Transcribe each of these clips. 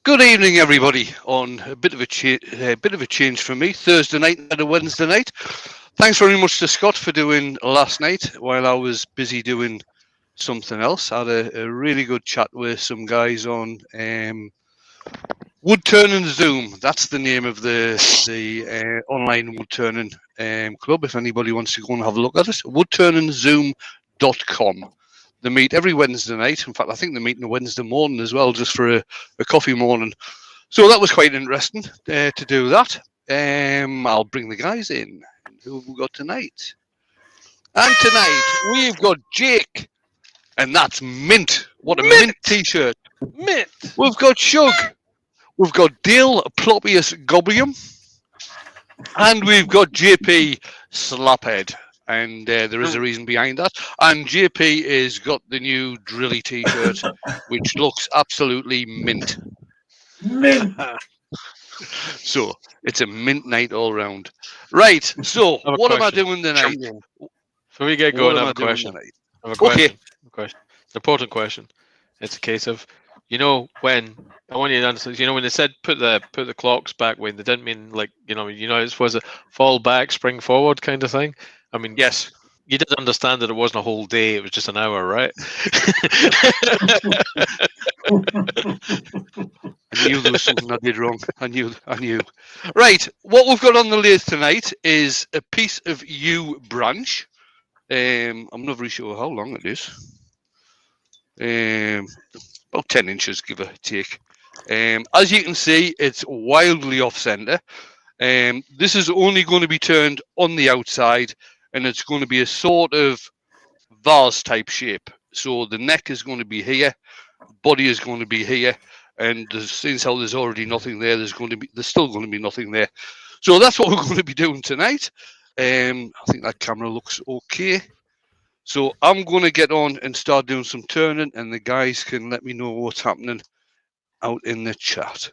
Good evening, everybody. On a bit of a change for me, Thursday night and a Wednesday night. Thanks very much to Scott for doing last night while I was busy doing something else. I had a really good chat with some guys on wood turning Zoom. That's the name of the online wood turning club. If anybody wants to go and have a look at it, woodturningzoom.com. They meet every Wednesday night. In fact, I think they meet on a Wednesday morning as well, just for a coffee morning. So that was quite interesting to do that. I'll bring the guys in. Who have we got tonight? And tonight we've got Jake, and that's mint. What a mint t-shirt. Mint. We've got Shug. We've got Dale Plopius Goblium. And we've got JP Slaphead. And there is a reason behind that. And JP has got the new Drilly t-shirt, which looks absolutely mint. Mint. So it's a mint night all round. Right. So what am I doing tonight? Before we get going, I have a question. Okay. An important question. It's a case of, when I want you to understand. When they said put the clocks back, when they didn't mean like it was a fall back, spring forward kind of thing. I mean, yes, you did understand that it wasn't a whole day; it was just an hour, right? I knew there was something I did wrong. I knew. Right, what we've got on the lathe tonight is a piece of yew branch. I'm not very sure how long it is. About 10 inches, give or take. As you can see, it's wildly off center. This is only going to be turned on the outside, and it's going to be a sort of vase type shape. So the neck is going to be here, body is going to be here, and since how there's already nothing there, there's still going to be nothing there. So that's what we're going to be doing tonight. I think that camera looks okay. So I'm going to get on and start doing some turning, and the guys can let me know what's happening out in the chat.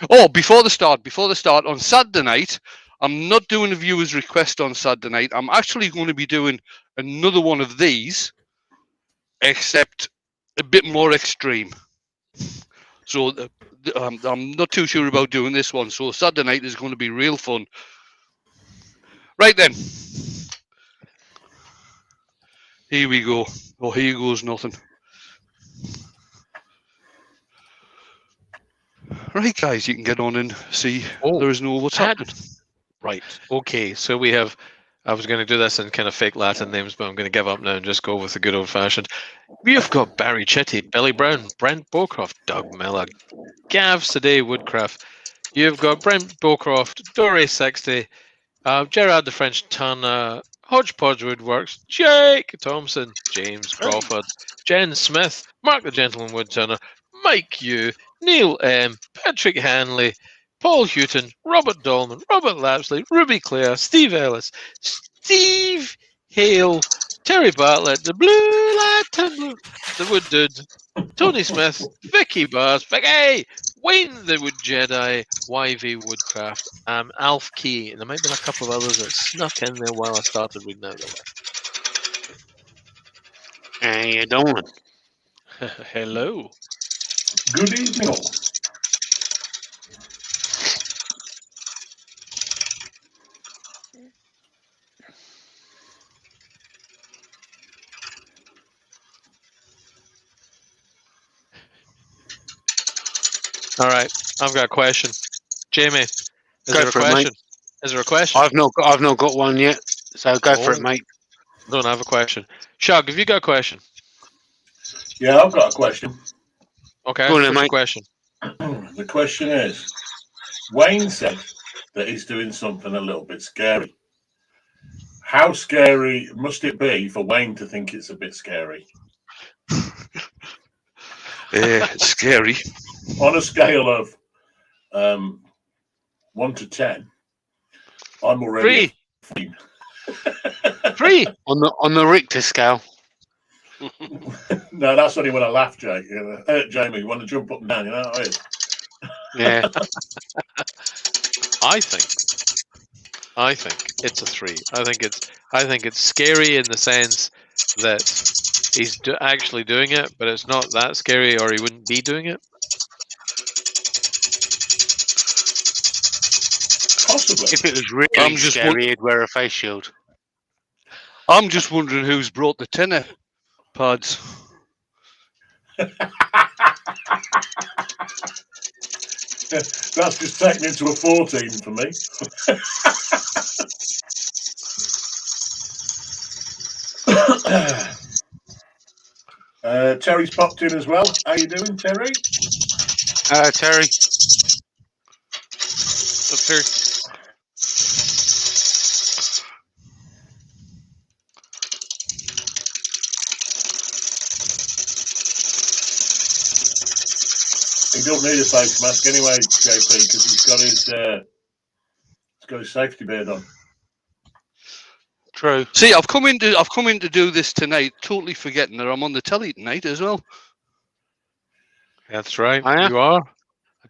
Oh, before the start, on Saturday night, I'm not doing a viewer's request on Saturday night. I'm actually going to be doing another one of these, except a bit more extreme. So I'm not too sure about doing this one. So Saturday night is going to be real fun. Right then. Here we go. Oh, here goes nothing. Right, guys, you can get on and see there is no what's happening. Right. Okay. So we have. I was going to do this in kind of fake Latin names, but I'm going to give up now and just go with the good old fashioned. We've got Barry Chitty, Billy Brown, Brent Bowcroft, Doug Miller, Gav Sade Woodcraft. You've got Brent Bowcroft, Dory 60, Gerard the French Turner, Hodgepodge Woodworks, Jake Thompson, James Crawford, Jen Smith, Mark the Gentleman Woodturner, Mike Yu, Neil M, Patrick Hanley, Paul Houghton, Robert Dolman, Robert Lapsley, Ruby Clare, Steve Ellis, Steve Hale, Terry Bartlett, the Blue Lantern, the Wood Dude, Tony Smith, Vicky Bars, Vicky, Wayne the Wood Jedi, YV Woodcraft, Alf Key, and there might have been a couple of others that snuck in there while I started reading out the list. How you doing? Hello. Good evening all. All right, I've got a question. Jamie, is there a question? Is there a question? I've not got one yet, so go for it, mate. I don't have a question. Shug, have you got a question? Yeah, I've got a question. Okay, Go on, what's mate. your question? The question is, Wayne said that he's doing something a little bit scary. How scary must it be for Wayne to think it's a bit scary? Scary. On a scale of 1 to 10, I'm already 3. 3 on the Richter scale. No, that's only when I laugh, Jake. Jamie, you want to jump up and down? You know how it is. Yeah. I think it's a 3. I think it's scary in the sense that he's actually doing it, but it's not that scary, or he wouldn't be doing it. Possibly. If it was really I'm just scary, he'd wear a face shield. I'm just wondering who's brought the tenor pads. That's just taken into a 14 for me. Terry's popped in as well. How you doing, Terry? Terry, Up here. He don't need a face mask anyway, JP, because he's got his safety beard on. true. See, I've come in to do this tonight, totally forgetting that I'm on the telly tonight as well. That's right. Oh, yeah? You are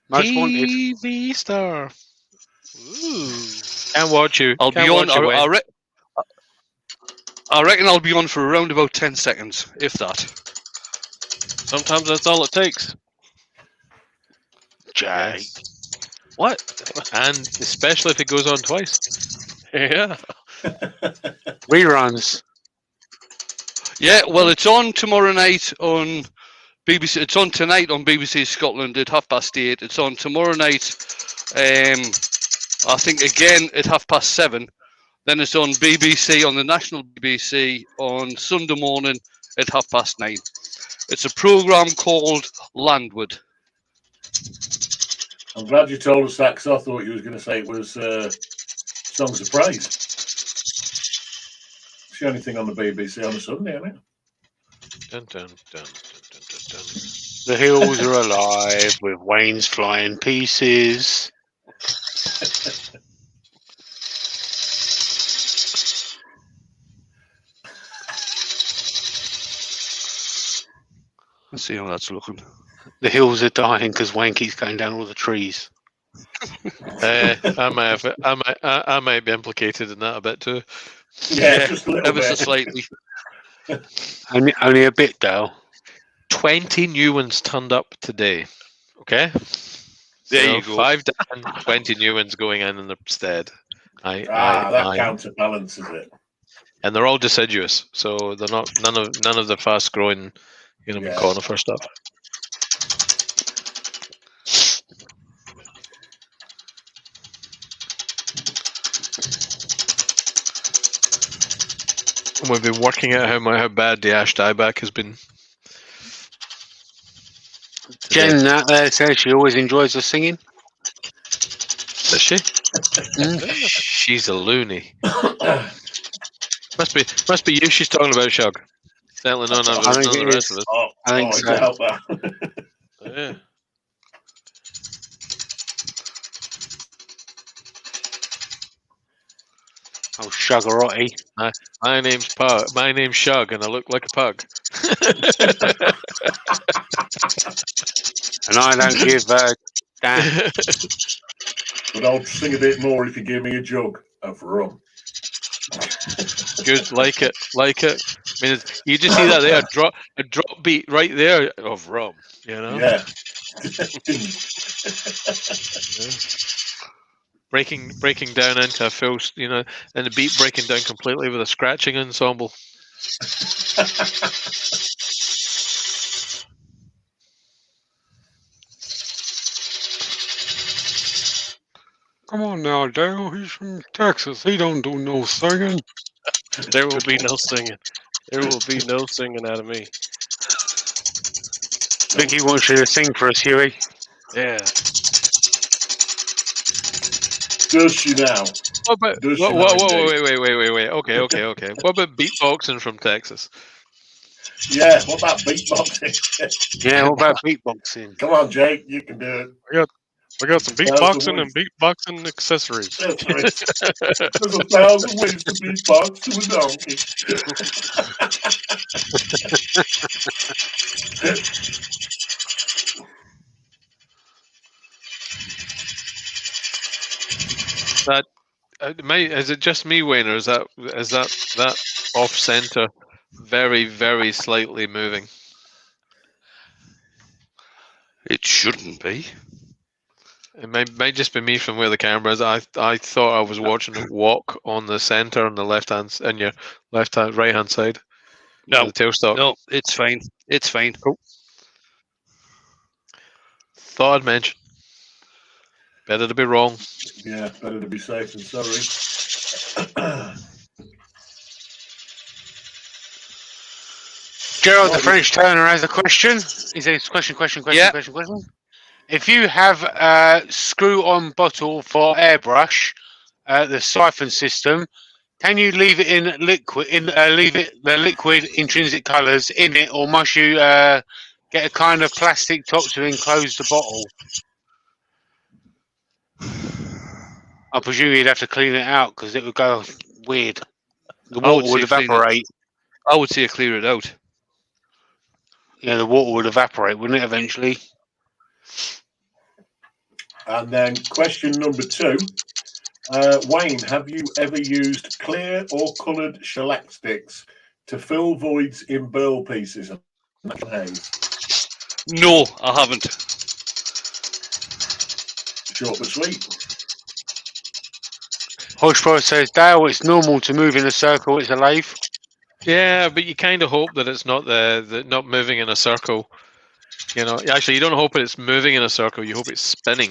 Most wanted. TV star. Ooh. Can't watch you. I'll Can't be on. watch you, Wayne. I reckon I'll be on for around about 10 seconds, if that. Sometimes that's all it takes. Jay. What? And especially if it goes on twice. Yeah. Reruns. Yeah, well, it's on tomorrow night on BBC. It's on tonight on BBC Scotland at 8:30. It's on tomorrow night. I think again at 7:30. Then it's on BBC, on the national BBC, on Sunday morning at 9:30. It's a programme called Landward. I'm glad you told us that, because I thought you was going to say it was Songs of Praise. It's the only thing on the BBC on a Sunday, isn't it? Dun, dun, dun, dun, dun, dun, dun. The hills are alive with Wayne's flying pieces. Let's see how that's looking. The hills are dying because Wayne keeps going down all the trees. I might be implicated in that a bit too. Yeah, just a little Ever so bit. slightly. Only a bit, Dale. 20 new ones turned up today. Okay? There you go. 5 down, 20 new ones going in their stead. That counterbalances it. And they're all deciduous, so they're not none of the fast growing, conifer stuff. And we've been working out how bad the ash dieback has been. Jen, that there says she always enjoys the singing. Does she? She's a loony. Must be you she's talking about, Shug. Certainly none of the rest of us. I think so. Help that. Yeah. Oh, Sugarotti. My name's Shug, and I look like a pug. And I don't give a damn. But I'll sing a bit more if you give me a jug of rum. Good, like it. I mean, you just see that there, a drop beat right there of rum. Yeah. Breaking down into a full, and the beat breaking down completely with a scratching ensemble. Come on now, Dale. He's from Texas. He don't do no singing. There will be no singing. There will be no singing out of me. Vicky wants you to sing for us, Huey. Yeah. Does she now? What about, Does she wait. Okay. What about beatboxing from Texas? Yeah, what about beatboxing? Yeah, what about beatboxing? Come on, Jake, you can do it. We got some beatboxing and beatboxing accessories. There's 1,000 ways to beatbox to a donkey. Is it just me, Wayne, or is that off center, very, very slightly moving? It shouldn't be. It might just be me from where the camera is. I thought I was watching it walk on the center on the left hand and your right hand side. No, The tailstock. no, it's fine. It's fine. Cool. Thought I'd mention. Better to be wrong. Yeah, better to be safe than sorry. Gerald, the French Turner, has a question. He says, question. Yeah. If you have a screw-on bottle for airbrush, the siphon system, can you leave it in liquid? Leave it the liquid intrinsic colours in it, or must you get a kind of plastic top to enclose the bottle? I presume you'd have to clean it out because it would go weird. The I would water would say clean it. evaporate. I would say clear it out. Yeah, the water would evaporate, wouldn't it, eventually? And then question number 2. Wayne, have you ever used clear or coloured shellac sticks to fill voids in burl pieces? No, I haven't. Short but sweet. Hodgepodge says, Dale, it's normal to move in a circle. It's a lathe. Yeah, but you kind of hope that it's not the not moving in a circle. You know, actually, you don't hope it's moving in a circle. You hope it's spinning.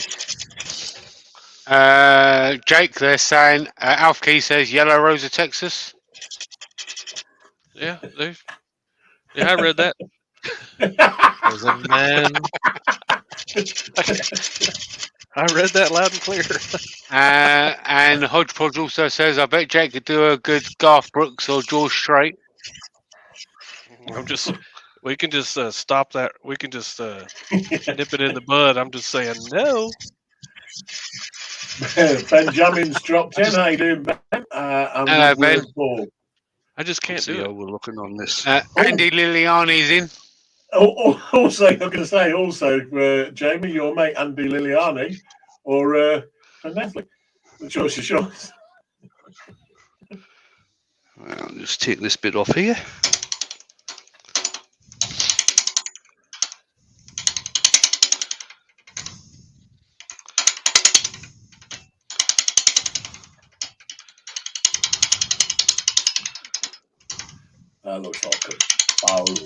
Jake, they're saying, Alf Key says, Yellow Rose of Texas. Yeah, I read that. There's a man. I read that loud and clear. And Hodgepodge also says, I bet Jake could do a good Garth Brooks or George Strait. We can just stop that. We can just nip it in the bud. I'm just saying no. Benjamin's dropped in. How you doing, Ben? Hello, Ben. Paul. I just can't See do how it. we're looking on this. Andy Liliani's in. Also, I'm going to say, Jamie, your mate Andy Liliani, or Ben Netflix. The choice is yours. I'll just take this bit off here. That looks like a bone.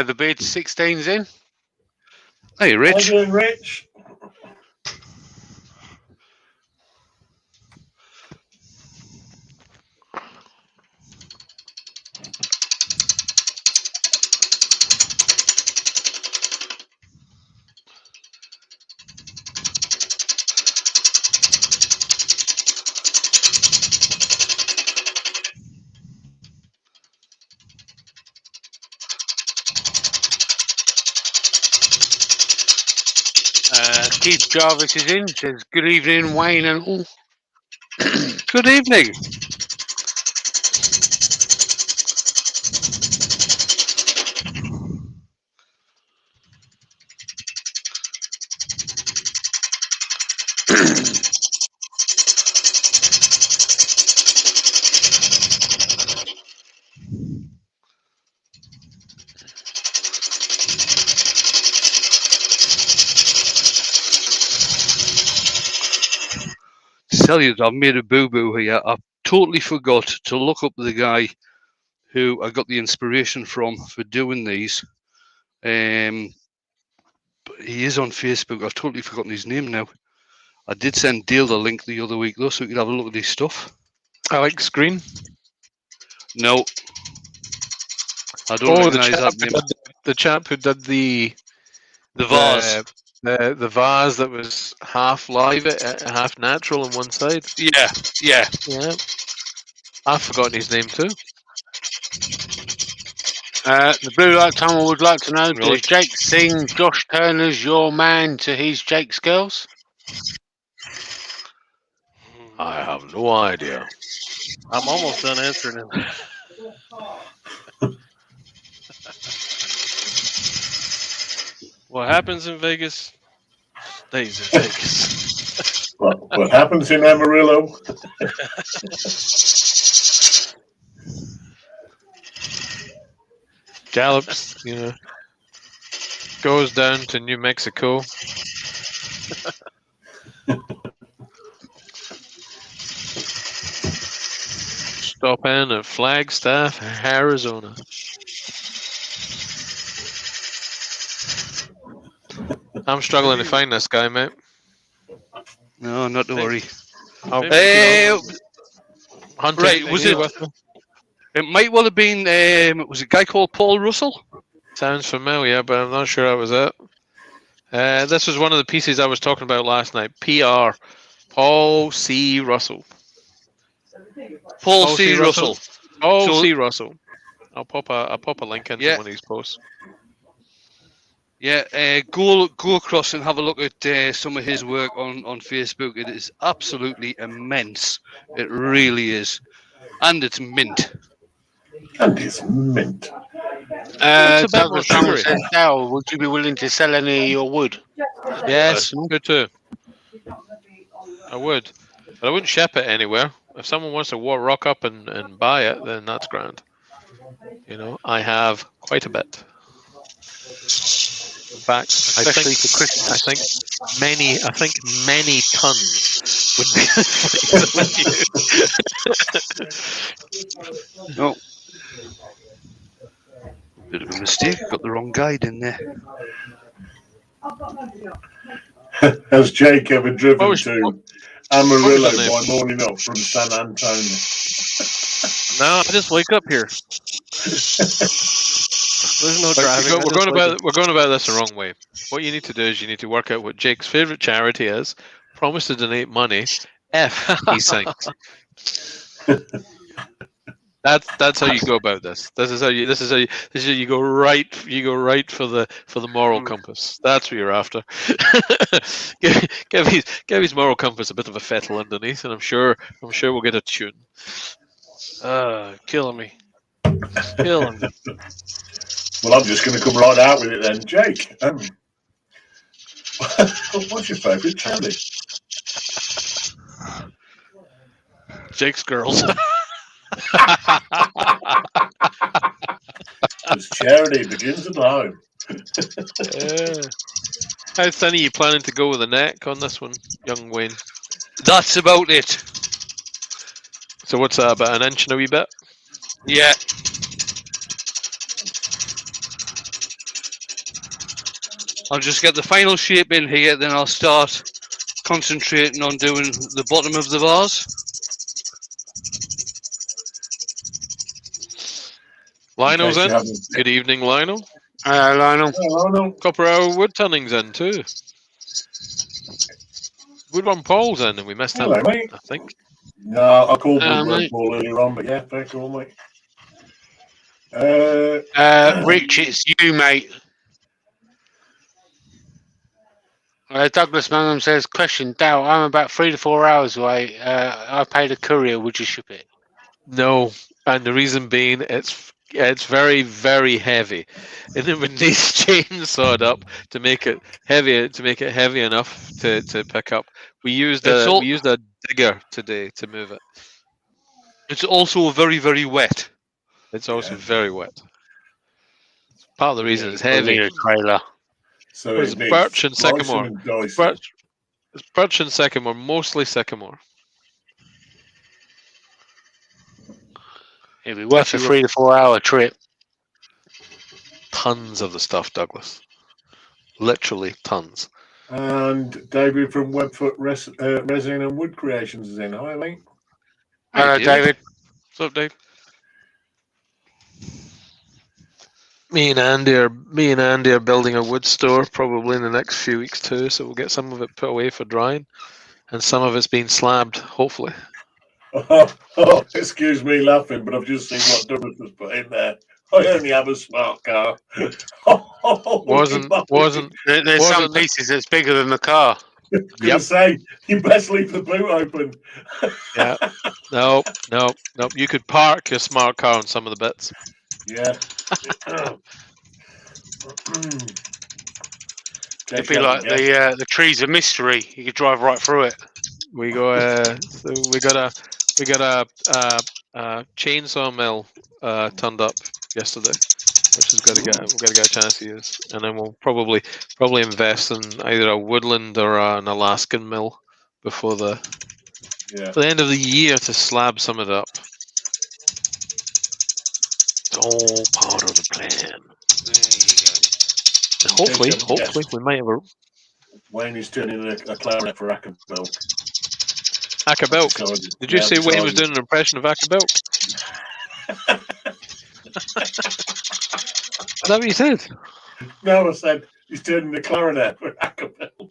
The bid 16's in. Hey, How Rich. you doing, Rich? Keith Jarvis is in. Says, good evening, Wayne and all. Good evening. Tell you, I've made a boo-boo here. I totally forgot to look up the guy who I got the inspiration from for doing these. But he is on Facebook. I've totally forgotten his name now. I did send Dale the link the other week though, so we could have a look at his stuff. Alex Green. No, I don't recognise that name. The chap who did the vase. The vase that was half live, half natural on one side. Yeah. Yeah. I've forgotten his name too. The Blue Light Tunnel would like to know, Really? does Jake sing Josh Turner's Your Man to his Jake's Girls? I have no idea. I'm almost done answering him. What happens in Vegas stays in Vegas. What happens in Amarillo? Gallops, goes down to New Mexico. Stop in at Flagstaff, Arizona. I'm struggling to find this guy, mate. No, not to worry. I'll- Hunter, Right, are was you it- with me? It might well have been. Was it a guy called Paul Russell? Sounds familiar, but I'm not sure that was it. This was one of the pieces I was talking about last night. PR, Paul C. Russell. Paul C. Russell. Paul So- C. Russell. I'll pop a link into one of these posts. Yeah, go across and have a look at some of his work on Facebook. It is absolutely immense. It really is, and it's mint. And it's mint. It's a bit more Douglas Cameron sugary. says, Dale, would you be willing to sell any of your wood? Yes, Personal. good too. I would, but I wouldn't ship it anywhere. If someone wants to rock up and buy it, then that's grand. I have quite a bit. In fact, Especially for Christmas. I think many tons would be. No. Bit of a mistake. Got the wrong guide in there. Has Jake ever driven What was- to Amarillo what was the by morning up from San Antonio? No, I just wake up here. There's no driving. We're going about this the wrong way. What you need to do is you need to work out what Jake's favorite charity is. Promise to donate money. If he sings. That's how you go about this. This is how you go right. You go right for the moral compass. That's what you're after. give his moral compass a bit of a fettle underneath, and I'm sure we'll get a tune. Killing me. Killing me. Well, I'm just going to come right out with it then. Jake, what's your favourite charity? Jake's girls. Because charity begins at home. How thin are you planning to go with the neck on this one, young Wayne? That's about it. So what's that, about an inch and a wee bit? Yeah. I'll just get the final shape in here, then I'll start concentrating on doing the bottom of the vase. Lionel's In in. case you haven't- Good evening, Lionel. Lionel. Oh, no. Copper Hour Wood Tunning's in too. Woodworm Paul's in, and we missed him, Hello, mate. I think. No, I called mate. Paul earlier on, but yeah, very cool, mate. Rich, it's you, mate. Douglas Mangum says, question, Dow, I'm about 3 to 4 hours away. I paid a courier. Would you ship it? No, and the reason being it's very, very heavy, and it would need chainsawed up to make it heavy enough to pick up. We used a digger today to move it. It's also very, very wet. It's also very wet. Part of the reason it's heavy. Need a trailer. So What is it it, needs birch and slicing sycamore? and dicing. It's birch and sycamore, mostly sycamore. It'd be worth a 3 to 4 hour trip. Tons of the stuff, Douglas. Literally tons. And David from Webfoot Resin and Wood Creations is in. Hi, mate. Hello, David. What's up, Dave? Me and Andy are building a wood store probably in the next few weeks too, so we'll get some of it put away for drying, and some of it's being slabbed, hopefully. Oh, excuse me laughing, but I've just seen what Douglas has put in there. I only have a smart car. Wasn't There's some Wasn't- pieces that's bigger than the car. Gonna say you best leave the boot open. Yeah. Nope. You could park your smart car on some of the bits. Yeah. It'd be like the trees of mystery. You could drive right through it. We go. So we got a chainsaw mill turned up yesterday, which we've got to get a chance to use, and then we'll probably invest in either a woodland or an Alaskan mill before the end of the year to slab some of it up. It's all part of the plan. And hopefully we might have a Wayne is turning a clarinet for Acapulco. Acapulco. Did you say Wayne was doing an impression of Acapulco? Is that what you said? No, I said he's turning the clarinet for Acapulco.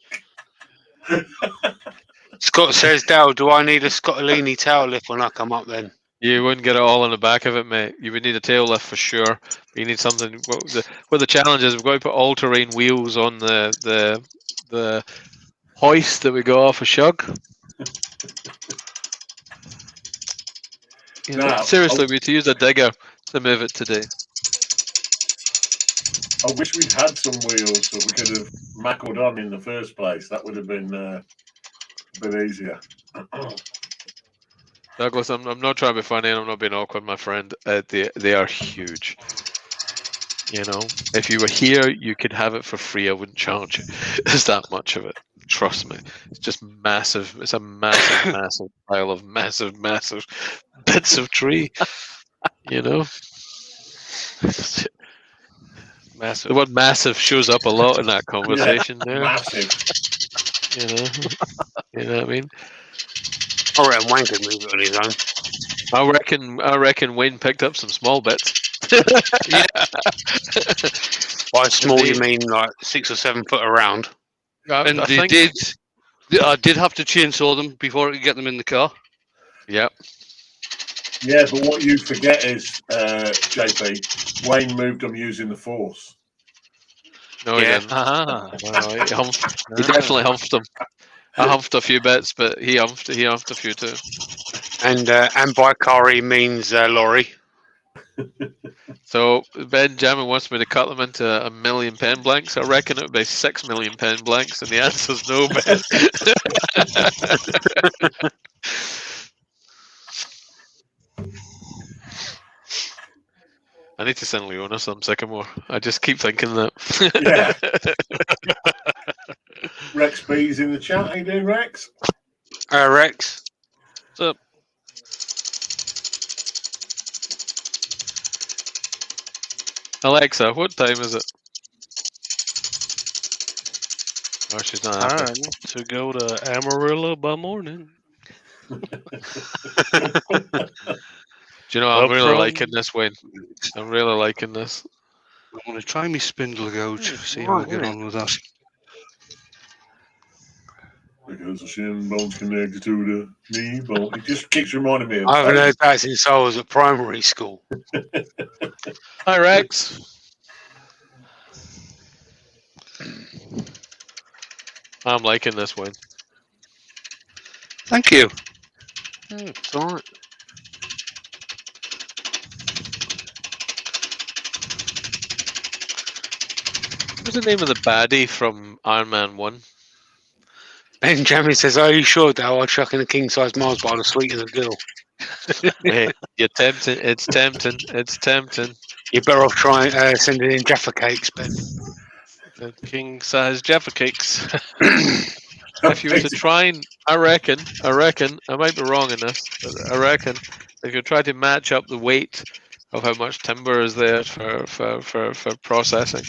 Scott says, Dale, do I need a Scottolini tail lift when I come up then? You wouldn't get it all in the back of it, mate. You would need a tail lift for sure. But you need something. What the challenge is, we've got to put all-terrain wheels on the hoist that we got off a Shug. Seriously, we had to use a digger to move it today. I wish we'd had some wheels that we could have mackled on in the first place. That would have been a bit easier. Douglas, I'm not trying to be funny and I'm not being awkward, my friend. They are huge. You know, if you were here, you could have it for free. I wouldn't charge you. There's that much of it. Trust me. It's just massive. It's a massive, massive pile of massive bits of tree. You know? Massive. The word massive shows up a lot in that conversation there. Massive. You know what I mean? I reckon Wayne could move it on his own. I reckon Wayne picked up some small bits. By small, you mean like 6 or 7 foot around? And I did have to chainsaw them before I could get them in the car. Yep. Yeah, but what you forget is, JP, Wayne moved them using the force. No, he didn't. No, he definitely humped them. I humped a few bits, but he humped a few too. And by car he means lorry. So Benjamin wants me to cut them into 1 million pen blanks. I reckon it would be 6 million pen blanks, and the answer's no, Ben. I need to send Leona some sycamore. I just keep thinking that. Yeah. Rex B's in the chat. How you doing, Rex? Rex. What's up? Alexa, what time is it? Oh, she's not happy. Time to go to Amarillo by morning. Do you know, I'm really liking this, Wayne. I'm really liking this. I'm going to try my spindle gouge, see how I get on with that. Because the shin bone's connected to the knee bone. It just keeps reminding me of I haven't heard that since I was at primary school. Hi, Rex. I'm liking this, Wayne. Thank you. It's all right. What's the name of the baddie from Iron Man 1? Benjamin says, are you sure, Dale? I'll chuck in a king-size Mars bar to sweeten the deal. Hey, you're tempting. It's tempting. It's tempting. You're better off trying sending in Jaffa cakes, Ben. The king-size Jaffa cakes. If you were to try and, I reckon, I might be wrong in this, but I reckon if you try to match up the weight of how much timber is there for processing,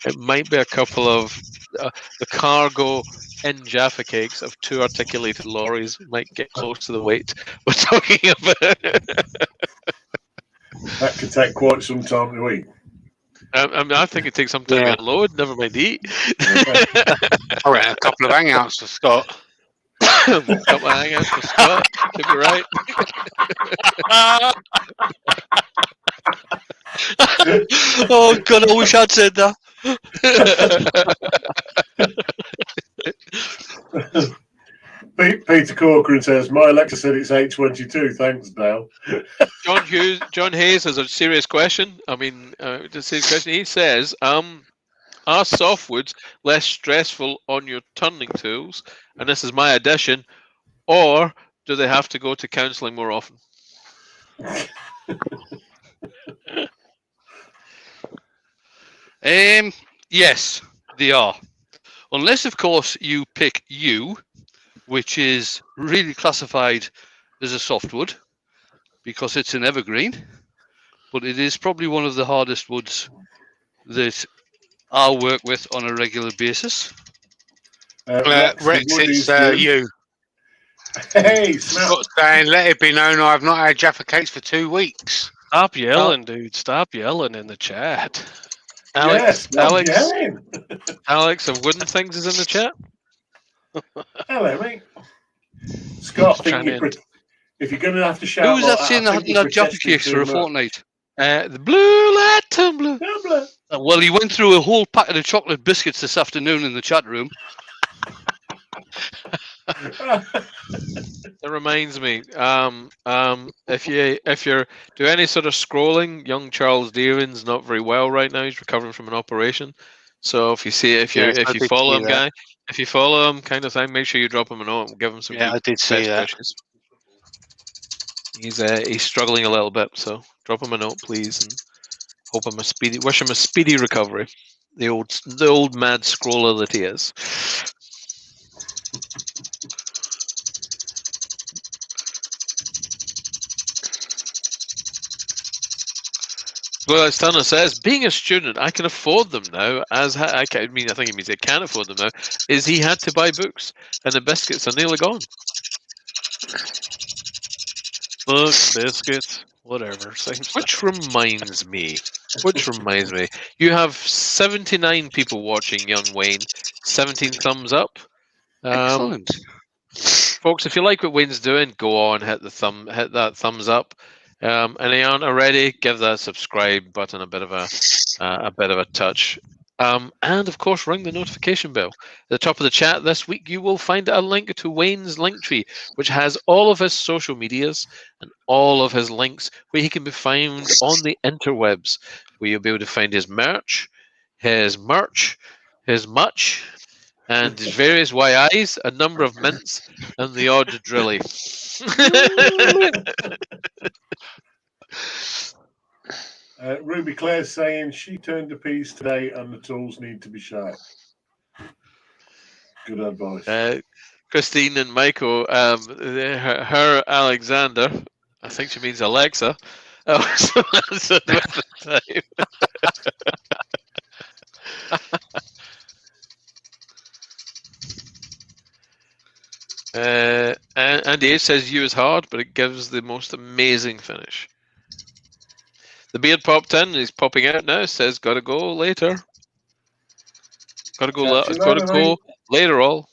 it might be a couple of the cargo in Jaffa cakes of 2 articulated lorries might get close to the weight we're talking about. That could take quite some time to eat. I think it takes some time to unload, never mind eat. All right, a couple of hangouts for Scott. A couple of hangouts for Scott, could be right. Oh God, I wish I'd said that. Peter Corcoran says, my Alexa said it's 8:22. Thanks, Dale. John Hayes has a serious question. I mean, it's a serious question. He says, are softwoods less stressful on your turning tools? And this is my addition. or do they have to go to counselling more often? Yes, they are. Unless, of course, you pick yew, which is really classified as a softwood because it's an evergreen, but it is probably one of the hardest woods that I'll work with on a regular basis. Rex, the Rex, wood it's is you. Hey, smell. Scott saying, let it be known I've not had Jaffa Cakes for 2 weeks. Stop yelling, dude. Stop yelling in the chat. Alex, Yes, Alex, yelling. Alex of Wooden Things is in the chat. Hello, mate. Scott, I think Trying to- if you're going to have to shout, Who was that like saying I that think hadn't you're had Jaffa protesting Cakes for too a much. fortnight? The blue light tumbler. Tumbler. Well, he went through a whole packet of chocolate biscuits this afternoon in the chat room. That reminds me. If you're doing any sort of scrolling, young Charles Deering's not very well right now. He's recovering from an operation. So if you Yes, I if you did follow see him, that. guy, if you follow him, kind of thing, make sure you drop him a note and give him some Yeah, I good did see best that. wishes. He's struggling a little bit, so drop him a note, please, and wish him a speedy recovery. The old mad scroller that he is. Well, as Tanner says, being a student, I can afford them now. I think it means I can't afford them now. Is he had to buy books, and the biscuits are nearly gone. Books, biscuits, whatever. Same stuff. Which reminds me, you have 79 people watching Young Wayne, 17 thumbs up. Excellent. Folks, if you like what Wayne's doing, go on, hit that thumbs up. And if you aren't already, give that subscribe button a bit of a touch. And of course, ring the notification bell. At the top of the chat this week, you will find a link to Wayne's Linktree, which has all of his social medias and all of his links where he can be found on the interwebs, where you'll be able to find his merch, his much, and his various YIs, a number of mints, and the odd drilly. Ruby Claire's saying she turned a piece today and the tools need to be sharp. Good advice. Christine and Michael, her Alexander, I think she means Alexa. Oh, so that's the time. Andy H says you is hard, but it gives the most amazing finish. The beard popped in, he's popping out now, says gotta go later. Gotta go later all.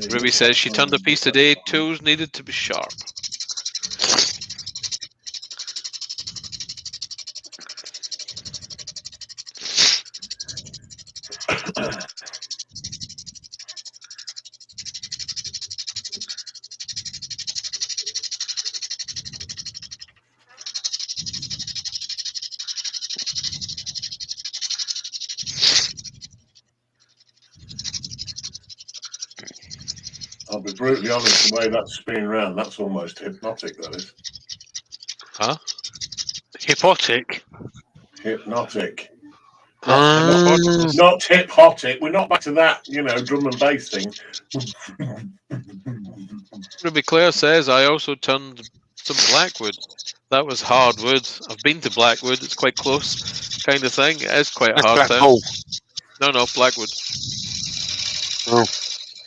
Ruby says she turned a piece today, tools needed to be sharp. I'll be brutally honest, the way that's spinning around, that's almost hypnotic, that is. Huh? Hypnotic? Hypnotic. Ah. Not hip-hotic. We're not back to that, drum and bass thing. Ruby Claire says, I also turned some Blackwood. That was hardwood. I've been to Blackwood. It's quite close, kind of thing. It is quite a That's hard Blackpool. town. No, Blackwood. Oh.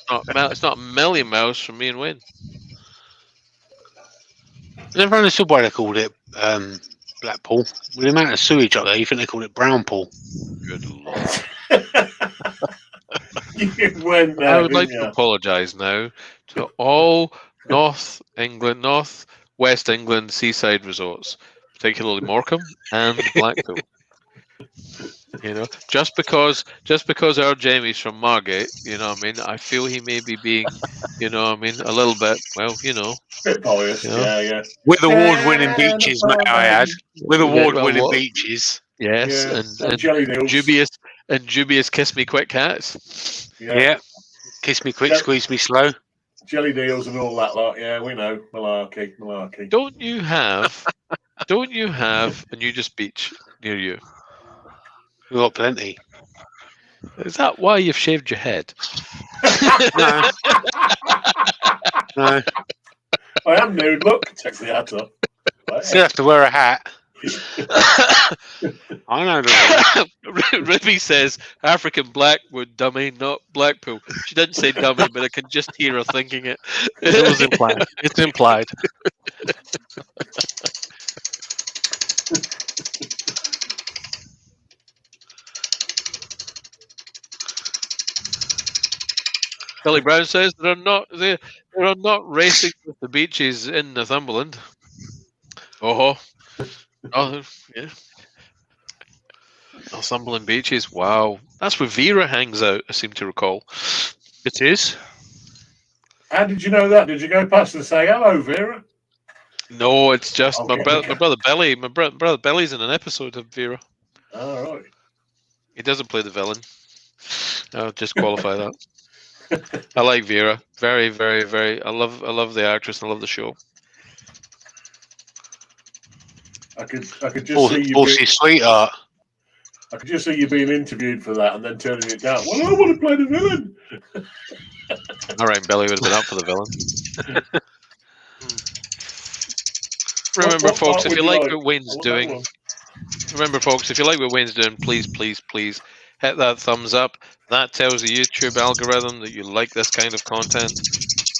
It's not a million miles from me and Wayne. I never understood why they called it Blackpool. With the amount of sewage up there, you think they called it Brownpool. Good lord. You went there, I would like didn't to you? apologise now to all North West England seaside resorts, particularly Morecambe and Blackpool. Just because our Jamie's from Margate, I feel he may be being, a little bit, Bit biased, yeah. With award-winning beaches, may I add. With award-winning beaches. Yes, Yeah, and jelly deals. dubious kiss me quick cats. Yeah. Kiss me quick, Yeah. squeeze me slow. Jelly deals and all that lot. Yeah, we know. Malarkey. Don't you have a nudist beach near you? We've got plenty. Is that why you've shaved your head? No. No. I am nude. Look, take the hat off. Still have to wear a hat. I know the Ruby says African Blackwood, dummy, not Blackpool. She didn't say dummy, but I can just hear her thinking it. It was implied. It's implied. Billy Brown says they're not racing with the beaches in Northumberland. Oh, yeah. Northumberland beaches. Wow, that's where Vera hangs out. I seem to recall. It is. How did you know that? Did you go past and say hello, Vera? No, it's just my Okay. brother Billy. My brother Billy's in an episode of Vera. All right. He doesn't play the villain. I'll just qualify that. I like Vera. Very, very, very. I love the actress. I love the show. I could just see you. Bossy sweetheart. I could just see you being interviewed for that and then turning it down. Well, I want to play the villain. All right, Billy would have been up for the villain. Remember, What folks, part if would you you like like? what Wayne's I want doing, that one. remember, folks, if you like what Wayne's doing, please, please, please hit that thumbs up. That tells the YouTube algorithm that you like this kind of content,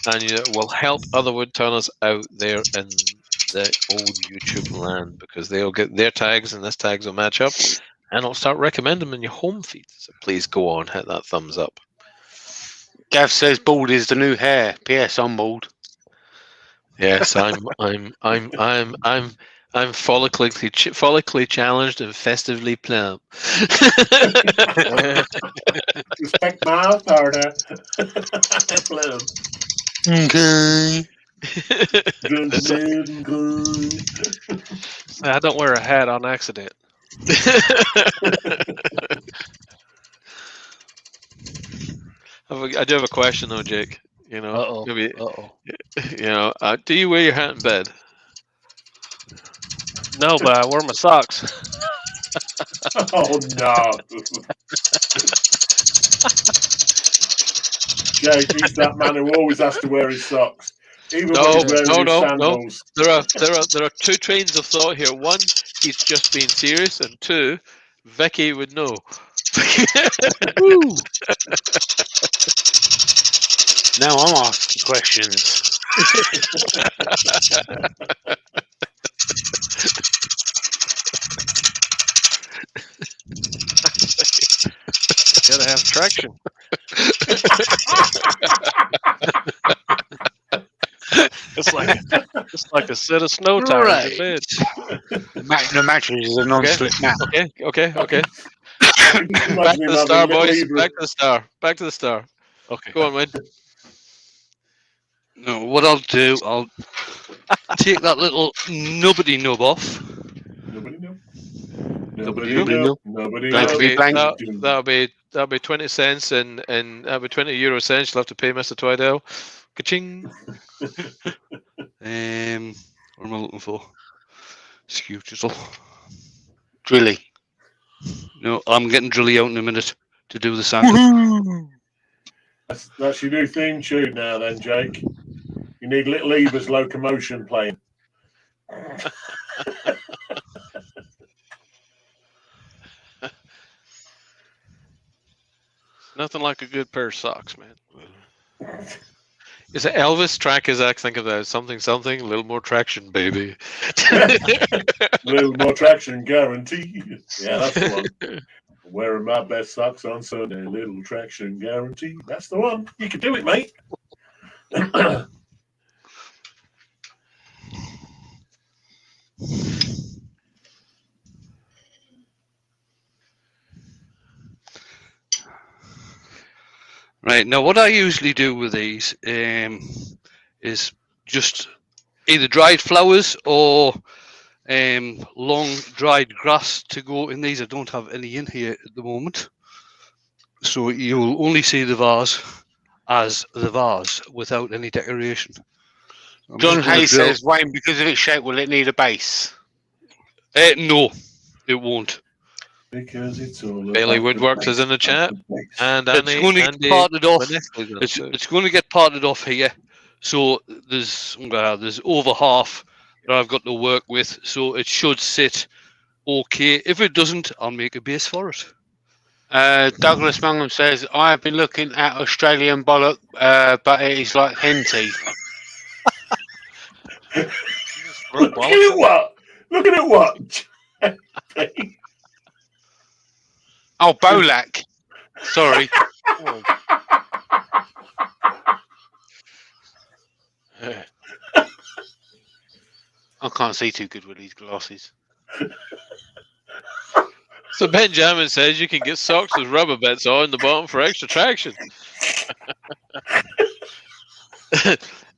and it will help other woodturners out there in the old YouTube land, because they'll get their tags and this tags will match up, and I'll start recommending them in your home feed. So please go on, hit that thumbs up. Gav says bald is the new hair. P.S. I'm bald. Yes, I'm follically challenged and festively plump. Respect my authority. Plum. Okay. I don't wear a hat on accident. I do have a question though, Jake. You know, Uh-oh. maybe Uh-oh. you know. Do you wear your hat in bed? No, but I wear my socks. Oh no. Jake, he's that man who always has to wear his socks. Even when he's wearing his sandals. There are two trains of thought here. One, he's just being serious, and two, Vicky would know. Now I'm asking questions. Gotta have traction. It's like a set of snow tires in bed. The mattress is a non-slip mat. Okay. Back to Imagine him the star, having boys. little Back to the star. Okay. Go on, Wayne. No, what I'll do, I'll take that little nubbity nub off. Nobody know. Nobody Nobody Going to know. be blank. That'll be 20 cents and that'll be 20 euro cents. You'll have to pay Mr. Twidell. Ka-ching. What am I looking for? Skew chisel. Drilly. No, I'm getting Drilly out in a minute to do the sound. That's your new theme tune now, then, Jake. You need Little Eva's locomotion playing. Nothing like a good pair of socks, man. Is it Elvis track? Is I think of that something, a little more traction, baby. Little more traction guaranteed. Yeah, that's the one. Wearing my best socks on Sunday, little traction guaranteed. That's the one. You can do it, mate. Right, now what I usually do with these is just either dried flowers or long dried grass to go in these. I don't have any in here at the moment, so you'll only see the vase as the vase without any decoration. I'm John just gonna Hayes drill- says, Wayne, because of its shape, will it need a base? no, it won't. Because it's all Bailey about the Woodworks is base, in the about chat. the base. And It's Andy, going to get Andy parted off. Vanessa's in it too. It's going to get parted off here. So there's over half that I've got to work with. So it should sit okay. If it doesn't, I'll make a base for it. Douglas Mangum says, I have been looking at Australian bollock, but it is like hen teeth. Look at what? Look at what? Oh, Bolak. Sorry. I can't see too good with these glasses. So Benjamin says you can get socks with rubber bits on the bottom for extra traction.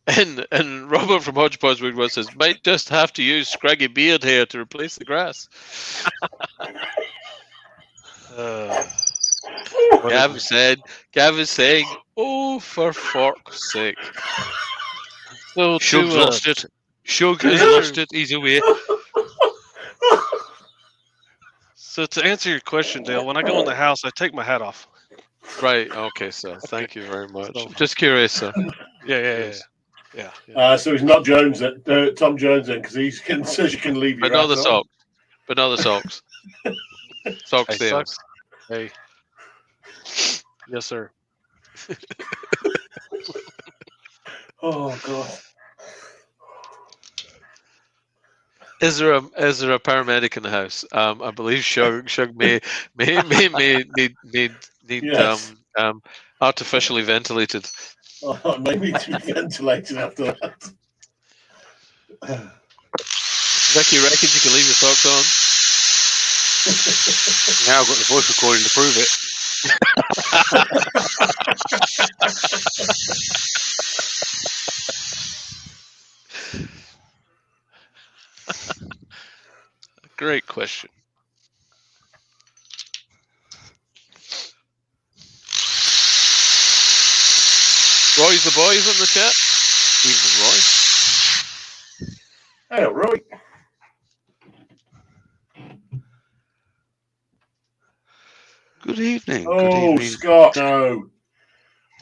and Robert from Hodgepodge Woodwork says might just have to use scraggy beard hair to replace the grass. Gavin's saying, oh, for fork's sake. So Shug's lost it. Shug has lost it. He's away. So to answer your question, Dale, when I go in the house, I take my hat off. Right, okay, sir. Thank you very much. So- Just curious, sir. Yeah. So he's not Jones, Tom Jones, then, because he says you can leave your But not the hat on. socks. But not the socks. Socks Hey, there. sucks. Hey. Yes, sir. Oh God. Is there a paramedic in the house? I believe Shug may need Yes. artificially ventilated. Oh, maybe to be ventilated after that. Vicky reckons you can leave your socks on. Now I've got the voice recording to prove it. Great question. Roy's the boys in the chat. Evening, Roy. Hey, Roy. Good evening. Oh, Good evening. Scott, no.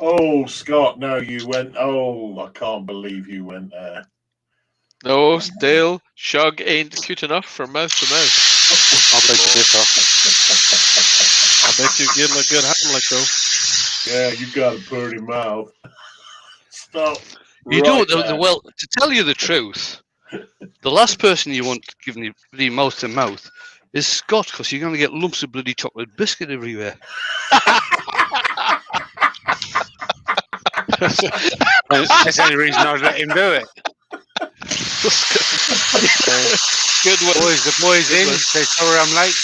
Oh, Scott, no, you went. Oh, I can't believe you went there. No, Dale, Shug ain't cute enough for mouth to mouth. I'll take the differ. I bet you give him a good Heimlich, though. Yeah, you got a pretty mouth. Stop. You right don't. there. Well, to tell you the truth, the last person you want giving you mouth to mouth is Scott, because you're going to get lumps of bloody chocolate biscuit everywhere. That's the only reason I'd let him do it. Good one. Boys, the boys in. Say sorry I'm late.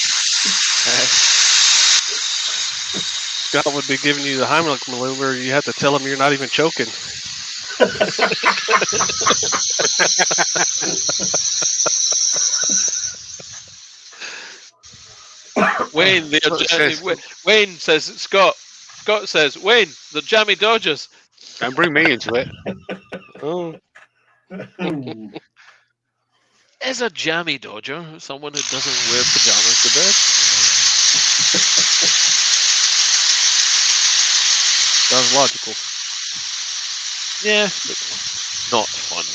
Scott would be giving you the Heimlich maneuver. You have to tell him you're not even choking. Wayne, Wayne says Scott. Scott says Wayne, the jammy Dodgers. Don't bring me into it. Oh, Is a jammy Dodger someone who doesn't wear pajamas to bed? sounds logical. Yeah, but not funny.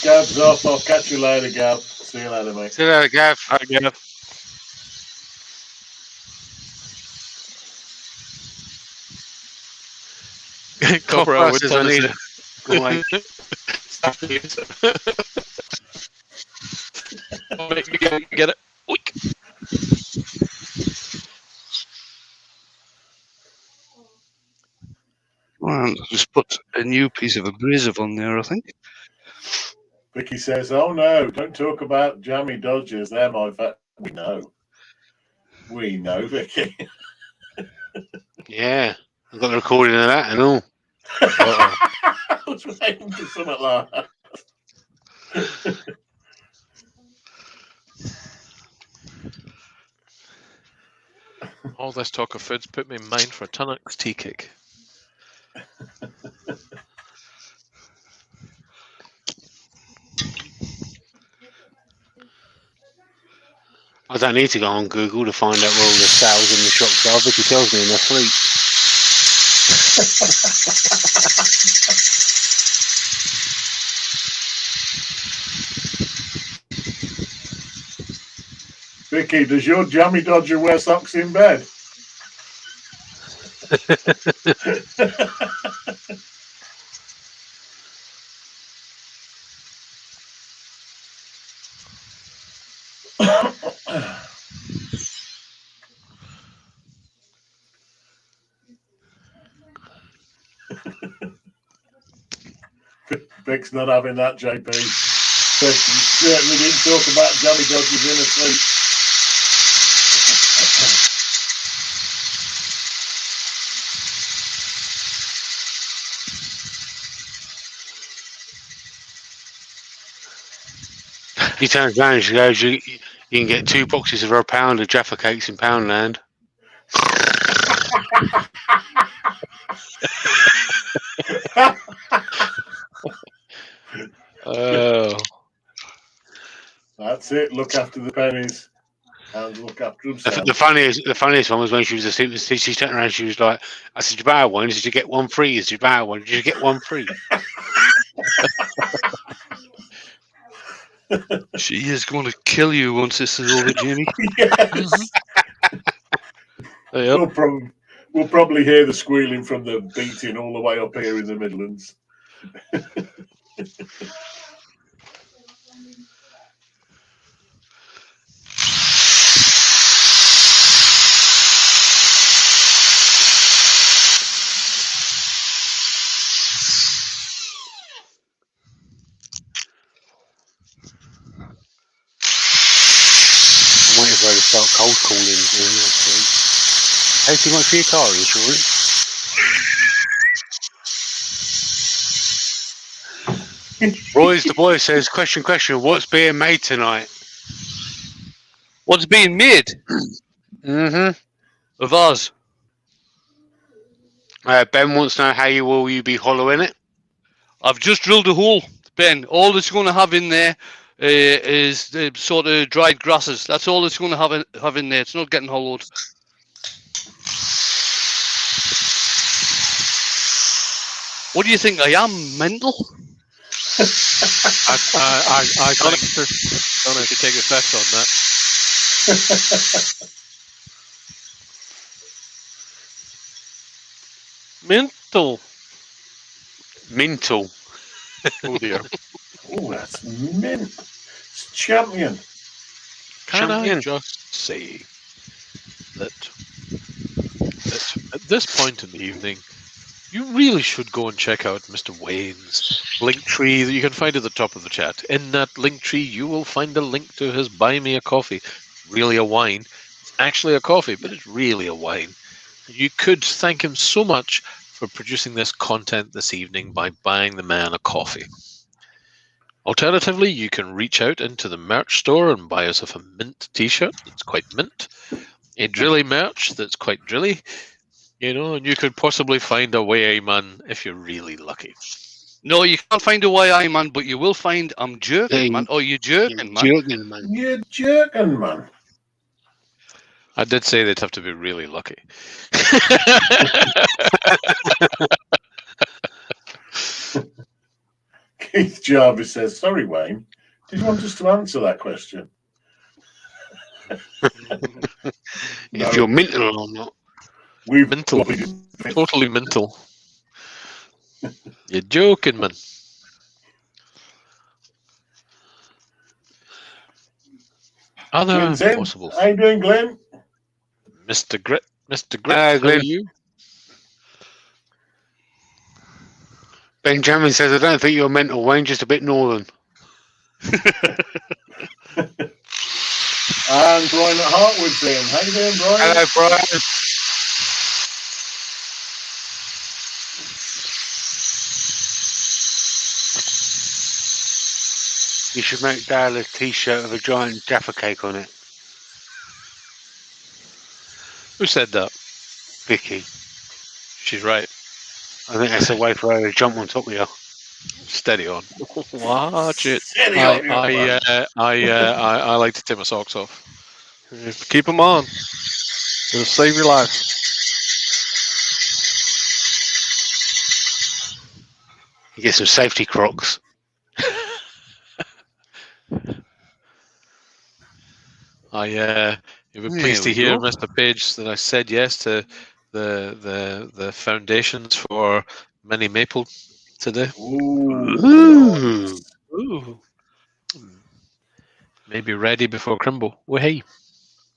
Gab's off. I'll catch you later, Gab. See you later, mate. See you later, Gav. I get Copper, I would says tell I need us Good night. Get it? Oink. Well, just put a new piece of abrasive on there, I think. Vicky says, "Oh no, don't talk about jammy Dodgers. They're my We know. We know, Vicky." Yeah. I've got the recording of that and all. I was waiting for something like that. All this talk of food's put me in mind for a Tunnock's tea cake. I don't need to go on Google to find out where all the sales in the shops are. Vicky tells me in her sleep. Vicky, does your jammy dodger wear socks in bed? Vic's not having that, JP. Certainly didn't talk about jammy dodgers in her sleep. She turns around and she goes, you can get 2 boxes for £1 of Jaffa cakes in Poundland. Oh. That's it. Look after the pennies and look after themselves. The funniest one was when she was asleep. She turned around and she was like, I said, you buy one? Did you get one free? Did you buy one? Did you get one free? She is going to kill you once this is over, Jamie. Yes. Yep. We'll probably hear the squealing from the beating all the way up here in the Midlands. I'm waiting for her to start cold calling. Hey, too much for your car insurance? Roy's the boy says, question, what's being made tonight? What's being made Mm-hmm. of ours? Ben wants to know how will you be hollowing it? I've just drilled a hole, Ben. All it's going to have in there is the sort of dried grasses. That's all it's going to have in there. It's not getting hollowed. What do you think? I am mental? I don't have to take effect on that. Mental. Mental. Oh dear. Oh, that's mint. It's champion. Can Champion. I just say that at this point in the evening, you really should go and check out Mr. Wayne's link tree that you can find at the top of the chat. In that link tree, you will find a link to his Buy Me a Coffee. Really a wine. It's actually a coffee, but it's really a wine. You could thank him so much for producing this content this evening by buying the man a coffee. Alternatively, you can reach out into the merch store and buy yourself a mint t-shirt that's quite mint, a drilly merch that's quite drilly, and you could possibly find a way man if you're really lucky. No, you can't find a YI man, but you will find I'm jerking, man. Or you jerking, man. Jerking, man. You're jerking, man. I did say they'd have to be really lucky. Keith Jarvis says, sorry, Wayne. Did you want us to answer that question? If you're mental or not. We've Mental. Totally mental. You're joking, man. Other Glenn's in. possible. How you doing, Glenn? Mr. Grit, how Glenn. are you? Benjamin says, I don't think you're mental, Wayne, just a bit northern. And Brian at Hartwood's in. How you doing, Brian? Hello, Brian. You should make Dale a t-shirt with a giant Jaffa cake on it. Who said that? Vicky. She's right. I think that's a way for her to jump on top of you. Steady on. Watch it. Steady on, young man. I like to take my socks off. Keep them on. It'll save your life. You get some safety Crocs. You were There pleased to we hear, go. Mr. Page, that I said yes to the foundations for Mini Maple today. Ooh. Ooh. Ooh. Maybe ready before Crimble. Well, hey.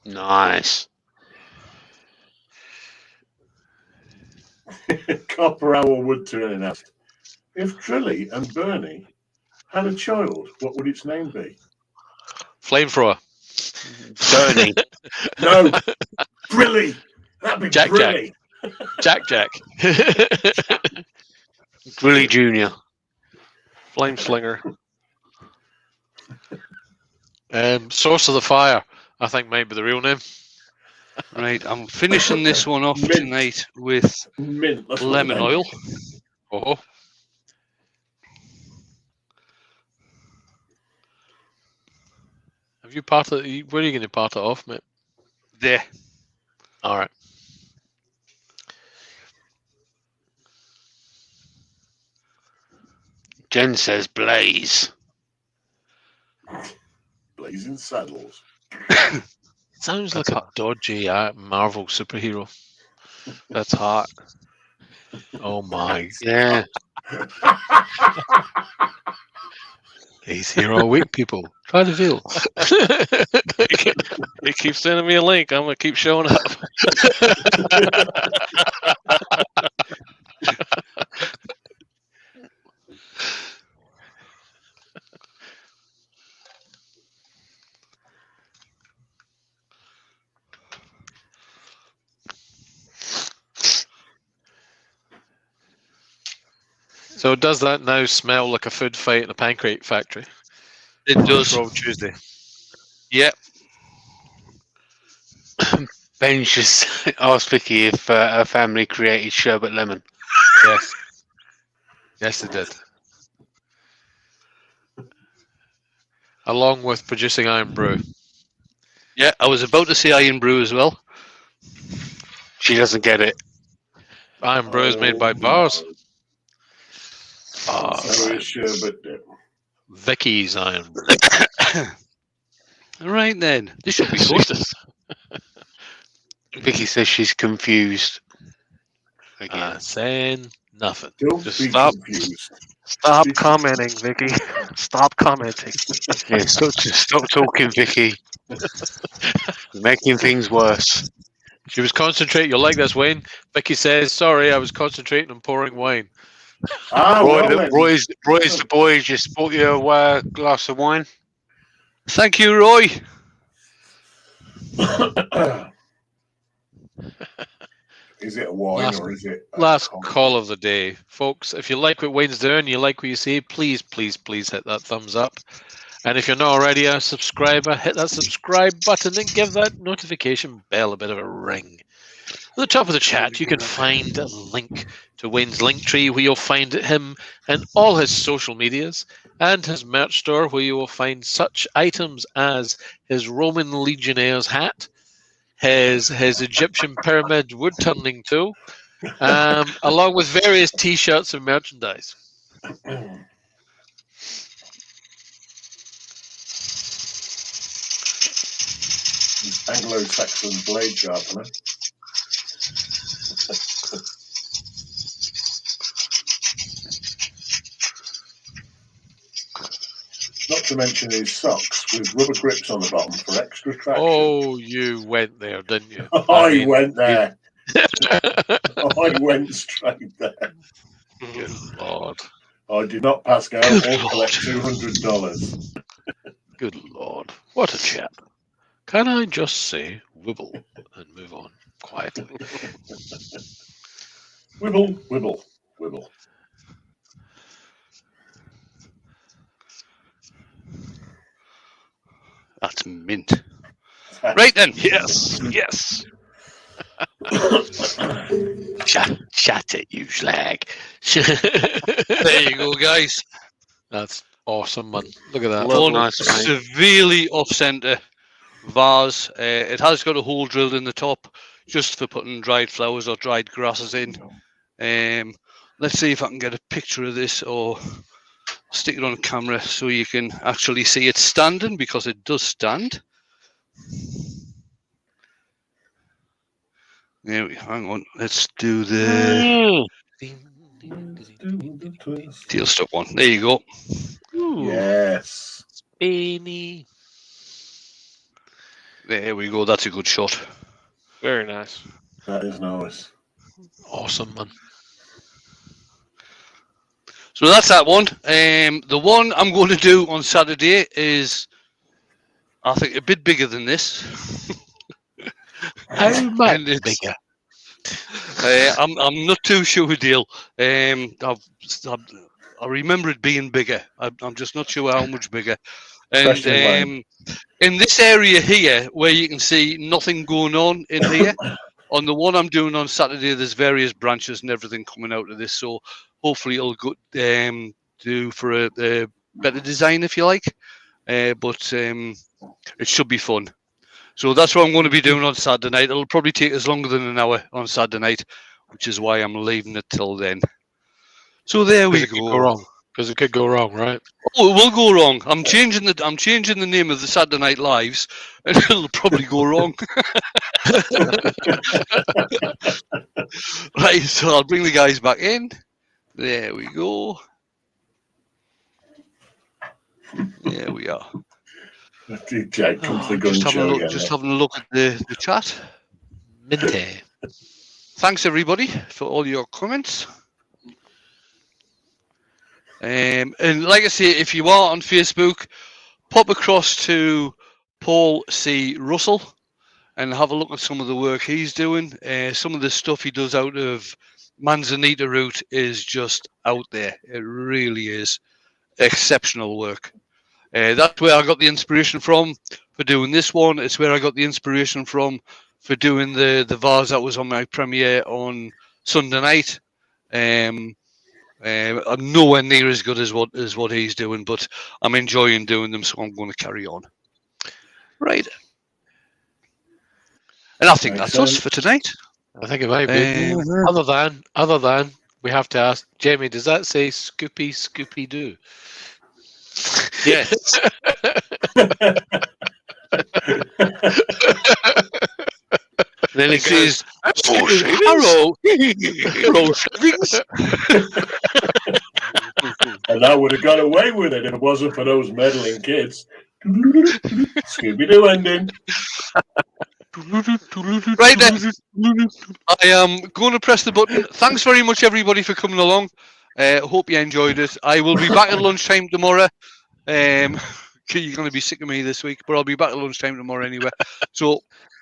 Nice. Copper Owl Woodturn asked, if Trilly and Bernie had a child, what would its name be? Flamethrower. Bernie. No, Brilly. That'd be Jack Brilly. Jack. Willie Jr. Flame slinger. Source of the Fire, I think might be the real name. Right, I'm finishing this one off Mint. tonight with Mint. That's what lemon the name oil. is. Oh. Have you parted? Where are you going to part it off, mate? There. All right. Jen says Blaze. Blazing Saddles. Sounds That's like a hot. dodgy Marvel superhero. That's hot. Oh my! Yeah. He's here all week, people. Try the veal. He keeps sending me a link. I'm gonna keep showing up. So does that now smell like a food fight in a pancake factory? It does. Roll Tuesday. Yep. Ben's just asked Vicky if her family created sherbet lemon. Yes. Yes, they did. Along with producing Iron Brew. Yeah, I was about to say Iron Brew as well. She doesn't get it. Iron Brew is made by bars. So is sherbet dip. Vicky's Iron Brew. All right then. This should be good. Jesus. Vicky says she's confused. Again. Saying nothing. Don't Just be stop. confused. Stop commenting, Vicky. Stop commenting. Yeah, stop talking, Vicky. Making things worse. She was concentrating. You'll like this, Wayne. Vicky says, "Sorry, I was concentrating on pouring wine." Ah, well then. Roy's the boy just bought you a glass of wine. Thank you, Roy. Is it a wine or is it a Last coffee? call of the day, folks. If you like what Wayne's doing, you like what you see, please hit that thumbs up. And if you're not already a subscriber, hit that subscribe button and give that notification bell a bit of a ring. At the top of the chat, you can find a link to Wayne's link tree where you'll find him and all his social medias and his merch store where you will find such items as his Roman Legionnaire's hat, his Egyptian pyramid wood turning tool, along with various t-shirts and merchandise. It's Anglo-Saxon blade sharpener. Not to mention his socks with rubber grips on the bottom for extra traction. Oh, you went there, didn't you? I went there. I went straight there. Good Lord. I did not pass go or Good collect $200. Good Lord. What a chap. Can I just say wibble and move on quietly? Wibble, wibble, wibble. That's mint. Right then. Yes. Yes. Shut it, you slag. There you go, guys. That's awesome, man. Look at that. Love One nice, mate. severely off-center vase. It has got a hole drilled in the top just for putting dried flowers or dried grasses in. Let's see if I can get a picture of this or stick it on camera so you can actually see it standing, because it does stand. Hang on, let's do the tail stuck one. There you go. Yes. Baby. There we go. That's a good shot. Very nice. That is nice. Awesome, man. So that's that one. The one I'm going to do on Saturday is, I think, a bit bigger than this. How much And it's- bigger? I'm not too sure, Dale. I remember it being bigger. I'm just not sure how much bigger. Especially And in this area here, where you can see nothing going on in here, on the one I'm doing on Saturday, there's various branches and everything coming out of this. So hopefully it'll go, do for a better design, if you like. But it should be fun. So that's what I'm going to be doing on Saturday night. It'll probably take us longer than an hour on Saturday night, which is why I'm leaving it till then. So there we Because it could go. go wrong. Because it could go wrong, right? Oh, it will go wrong. I'm changing the name of the Saturday Night Lives, and it'll probably go wrong. Right, so I'll bring the guys back in. There we go. There we are. Jake comes the gun Just having a show look. again. Just having a look at the chat. Minty. Thanks everybody for all your comments. And like I say, if you are on Facebook, pop across to Paul C. Russell and have a look at some of the work he's doing. Some of the stuff he does out of Manzanita route is just out there. It really is exceptional work. That's where I got the inspiration from for doing this one. It's where I got the inspiration from for doing the vase that was on my premiere on Sunday night. I'm nowhere near as good as what he's doing, but I'm enjoying doing them, so I'm going to carry on. Right. And I think Makes that's us sense. for tonight. I think it might be. Other than, we have to ask, Jamie, does that say Scoopy Scooby Doo? Yes. Then it says, Harrow shavings. And I would have got away with it if it wasn't for those meddling kids. Scooby-Doo ending. Right then, I am going to press the button. Thanks very much, everybody, for coming along. Hope you enjoyed it. I will be back at lunchtime tomorrow. You're going to be sick of me this week, but I'll be back at lunchtime tomorrow anyway. So